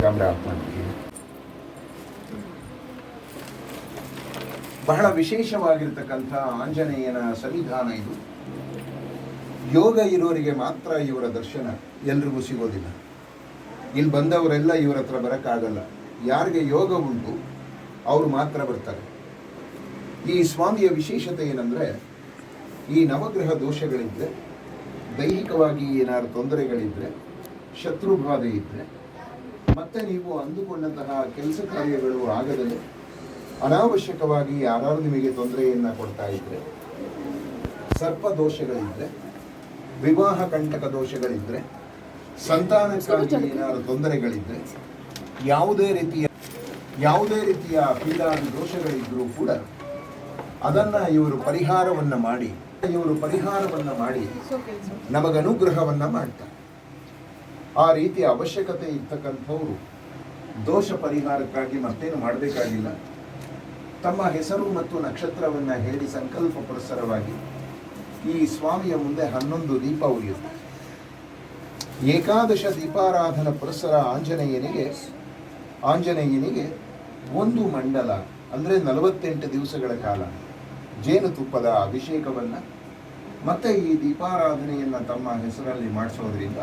Camera off ಮಾಡ್ತೀನಿ. ಬಹಳ ವಿಶೇಷವಾಗಿರ್ತಕ್ಕಂಥ ಆಂಜನೇಯನ ಸನ್ನಿಧಾನ ಇದು. ಯೋಗ ಇರೋರಿಗೆ ಮಾತ್ರ ಇವರ ದರ್ಶನ, ಎಲ್ರಿಗೂ ಸಿಗೋದಿಲ್ಲ. ಇಲ್ಲಿ ಬಂದವರೆಲ್ಲ ಇವರ ಹತ್ರ ಬರೋಕ್ಕಾಗಲ್ಲ. ಯಾರಿಗೆ ಯೋಗ ಉಂಟು ಅವರು ಮಾತ್ರ ಬರ್ತಾರೆ. ಈ ಸ್ವಾಮಿಯ ವಿಶೇಷತೆ ಏನಂದರೆ, ಈ ನವಗ್ರಹ ದೋಷಗಳಿದ್ದರೆ, ದೈಹಿಕವಾಗಿ ಏನಾದ್ರು ತೊಂದರೆಗಳಿದ್ದರೆ, ಶತ್ರುಬಾಧೆ ಇದ್ದರೆ, ಮತ್ತೆ ನೀವು ಅಂದುಕೊಂಡಂತಹ ಕೆಲಸ ಕಾರ್ಯಗಳು ಆಗದಲ್ಲಿ ಅನಾವಶ್ಯಕವಾಗಿ ಯಾರು ನಿಮಗೆ ತೊಂದರೆಯನ್ನು ಕೊಡ್ತಾ ಇದ್ದರೆ, ಸರ್ಪ ದೋಷಗಳಿದ್ದರೆ, ವಿವಾಹ ಕಂಟಕ ದೋಷಗಳಿದ್ದರೆ, ಸಂತಾನಕ್ಕಾಗಿ ಏನಾದರೂ ತೊಂದರೆಗಳಿದ್ದರೆ, ಯಾವುದೇ ರೀತಿಯ ಪೀಡಾ ದೋಷಗಳಿದ್ದರೂ ಕೂಡ ಅದನ್ನು ಇವರು ಪರಿಹಾರವನ್ನು ಮಾಡಿ ನಮಗನುಗ್ರಹವನ್ನು ಮಾಡ್ತಾರೆ. ಆ ರೀತಿಯ ಅವಶ್ಯಕತೆ ಇರ್ತಕ್ಕಂಥವರು ದೋಷ ಪರಿಹಾರಕ್ಕಾಗಿ ಮತ್ತೇನು ಮಾಡಬೇಕಾಗಿಲ್ಲ. ತಮ್ಮ ಹೆಸರು ಮತ್ತು ನಕ್ಷತ್ರವನ್ನು ಹೇಳಿ ಸಂಕಲ್ಪ ಪುರಸ್ಸರವಾಗಿ ಈ ಸ್ವಾಮಿಯ ಮುಂದೆ 11 ದೀಪ ಉರಿಯುತ್ತೆ. ಏಕಾದಶ ದೀಪಾರಾಧನ ಪುರಸ್ಸರ ಆಂಜನೇಯನಿಗೆ ಒಂದು ಮಂಡಲ ಅಂದರೆ 48 ದಿವಸಗಳ ಕಾಲ ಜೇನುತುಪ್ಪದ ಅಭಿಷೇಕವನ್ನು ಮತ್ತೆ ಈ ದೀಪಾರಾಧನೆಯನ್ನು ತಮ್ಮ ಹೆಸರಲ್ಲಿ ಮಾಡಿಸೋದ್ರಿಂದ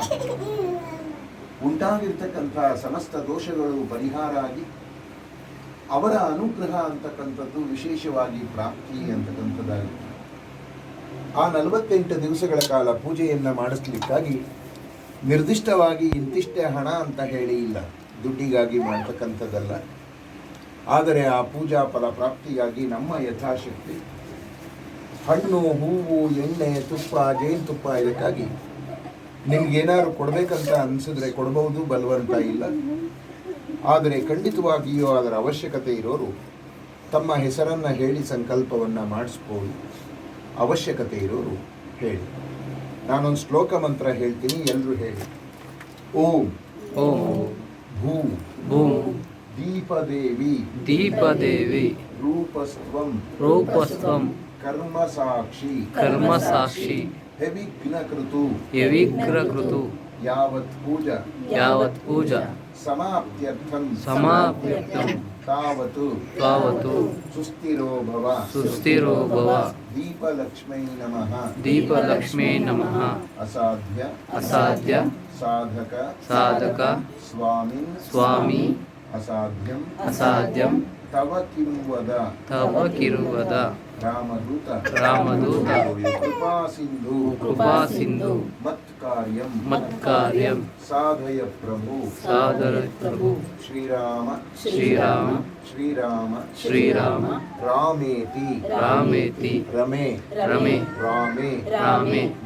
ಉಂಟಾಗಿರ್ತಕ್ಕಂಥ ಸಮಸ್ತ ದೋಷಗಳು ಪರಿಹಾರ ಆಗಿ ಅವರ ಅನುಗ್ರಹ ಅಂತಕ್ಕಂಥದ್ದು ವಿಶೇಷವಾಗಿ ಪ್ರಾಪ್ತಿ ಅಂತಕ್ಕಂಥದ್ದಾಗಿದೆ. ಆ 48 ದಿವಸಗಳ ಕಾಲ ಪೂಜೆಯನ್ನು ಮಾಡಿಸ್ಲಿಕ್ಕಾಗಿ ನಿರ್ದಿಷ್ಟವಾಗಿ ಇಂತಿಷ್ಟೇ ಹಣ ಅಂತ ಹೇಳಿ ಇಲ್ಲ, ದುಡ್ಡಿಗಾಗಿ ಮಾಡ್ತಕ್ಕಂಥದ್ದಲ್ಲ. ಆದರೆ ಆ ಪೂಜಾ ಫಲ ಪ್ರಾಪ್ತಿಗಾಗಿ ನಮ್ಮ ಯಥಾಶಕ್ತಿ ಹಣ್ಣು, ಹೂವು, ಎಣ್ಣೆ, ತುಪ್ಪ, ಜೇನುತುಪ್ಪ ಇದಕ್ಕಾಗಿ ನಿಮ್ಗೇನಾದ್ರು ಕೊಡಬೇಕಂತ ಅನಿಸಿದ್ರೆ ಕೊಡ್ಬೋದು, ಬಲವಂತ ಇಲ್ಲ. ಆದರೆ ಖಂಡಿತವಾಗಿಯೂ ಅದರ ಅವಶ್ಯಕತೆ ಇರೋರು ತಮ್ಮ ಹೆಸರನ್ನು ಹೇಳಿ ಸಂಕಲ್ಪವನ್ನು ಮಾಡಿಸ್ಬೋದು. ಅವಶ್ಯಕತೆ ಇರೋರು ಹೇಳಿ. ನಾನೊಂದು ಶ್ಲೋಕ ಮಂತ್ರ ಹೇಳ್ತೀನಿ, ಎಲ್ಲರೂ ಹೇಳಿ. ಓಂ ಓಂ ಭೂ ಭೂಂ ದೀಪದೇವಿ ರೂಪಸ್ತ್ವಂ ಕರ್ಮಸಾಕ್ಷಿ ಯವಿಗ್ರಕೃತು ಯಾವತ್ ಪೂಜಾ ಸಮಾಪ್ತ್ಯರ್ಥಂ ತಾವತು ಸುಸ್ಥಿರೋ ಭವ ದೀಪಲಕ್ಷ್ಮೈ ನಮಃ ಅಸಾಧ್ಯ ಸಾಧಕ ಸ್ವಾಮಿ ಅಸಾಧ್ಯಂ ತವ ಕಿರುವದ ರಾಮದೂತ ಕೃಪಾ ಸಿಂಧು ಮತ್ಕಾರ್ಯಂ ಸಾಧಯ ಪ್ರಭು ಶ್ರೀರಾಮ ರಾಮೇತಿ ರಮೇ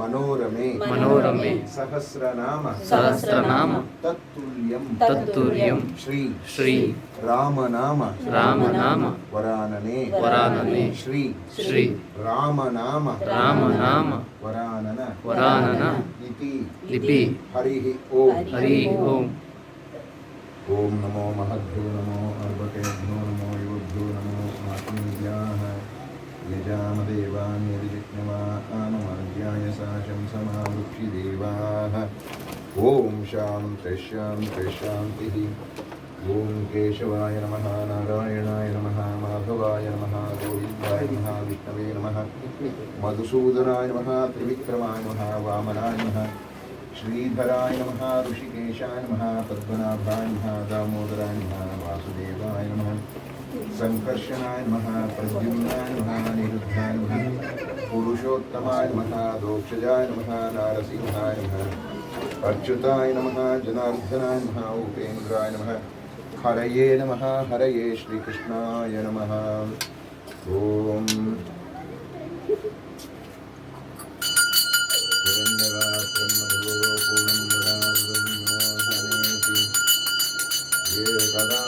ಮನೋರಮೆ ಸಹಸ್ರನಾಮ ತತ್ತುಲ್ಯಂ ಶ್ರೀ ರಾಮನಾಮ ವರಾನನೆ ಶ್ರೀ ರಾಮನಾಮ ವರಾನನ ಲಿಪಿ ಹರಿ ಓಂ. ಓಂ ನಮೋ ಮಹದ್ಭ್ಯೋ ನಮೋ ಅರ್ಭಕೇಭ್ಯೋ ನಮೋ ಯುವಭ್ಯೋ ನಮೋ ಆತ್ಮವಿದ್ಯಾಃ ಯಜಾಮದೇವಾನ್ಯದಿಜಿಜ್ಞವಾನಮಾದ್ಯಾಯ ಸಾಶಂ ಸಮಾವೃಕ್ಷಿ ದೇವಾಃ. ಓಂ ಶಾಂತಿಃ. ಓಂ ಕೇಶವಾಯ ನಮಃ, ನಾರಾಯಣಾಯ ನಮಃ, ಮಾಧವಾಯ ನಮಃ, ಗೋವಿಂದಾಯ ನಮಃ, ವಿಷ್ಣವೇ ನಮಃ, ಮಧುಸೂದನಾಯ ನಮಃ, ತ್ರಿವಿಕ್ರಮಾಯ ನಮಃ, ವಾಮನಾಯ ನಮಃ, ಶ್ರೀಧರಾಯ ನಮಃ, ಋಷಿಕೇಶಾಯ ನಮಃ, ಪದ್ಮನಾಭಾಯ ನಮಃ, ದಾಮೋದರಾಯ ನಮಃ, ವಾಸುದೇವಾಯ ನಮಃ, ಸಂಕರ್ಷಣಾಯ ನಮಃ, ಪ್ರದ್ಯುಮ್ನಾಯ ನಮಃ, ನಿರುದ್ಧಾಯ ನಮಃ, ಪುರುಷೋತ್ತಮಾಯ ನಮಃ, ದೋಕ್ಷಜಾಯ ನಮಃ, ನಾರಸಿಂಹಾಯ ನಮಃ, ಅಚ್ಯುತಾಯ ನಮಃ, ಜನಾರ್ದನಾಯ ನಮಃ, ಉಪೇಂದ್ರಾಯ ನಮಃ, ಹರಯೇ ನಮಃ. ಹರಯೇ ಶ್ರೀಕೃಷ್ಣಾಯ ನಮಃ. ಓಂ ಏಕದಾ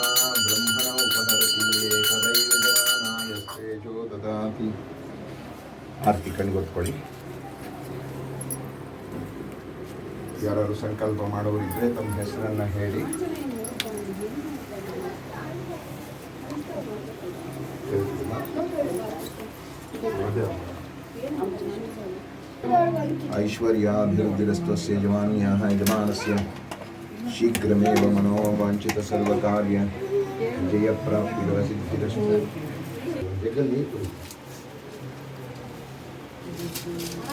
ಬ್ರಹ್ಮಣ ಉಪಹರತಿ ಏಕದೈವ ಜನಾಯಸ್ತೇಜೋ ದದಾತಿ. ಆರ್ತಿ ಕಣ್ಗೊತ್ಕೊಳ್ಳಿ. ಯಾರು ಸಂಕಲ್ಪ ಮಾಡೋರಿದ್ರೆ ತಮ್ಮ ಹೆಸರನ್ನು ಹೇಳಿ. ಐಶ್ವರ್ಯಾಭಿವೃದ್ಧಿರಸ್ತಸ್ಯ ಯಜಮಾನ್ಯಾಃ ಯಜಮಾನಸ್ಯ शीघ्रमेव मनोवांछित सर्वकार्य जयप्राप्तिरसिद्धिरस्तु जगल ನೀರು ಕುಡಿ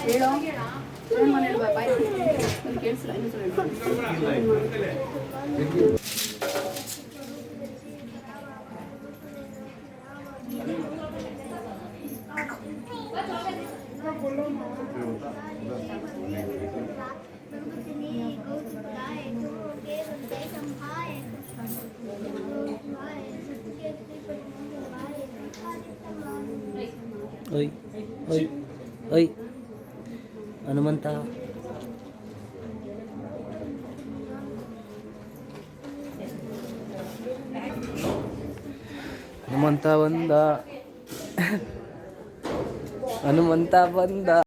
ಹೇಳೋ ಫೋನ್ ಮಾಡಿ ಹೇಳು ಬಾಯ್ ನನಗೆ ಕೇಳಿಸಲ್ಲ ओय ओय ओय हनुमंत हनुमंत बंद हनुमंत बंद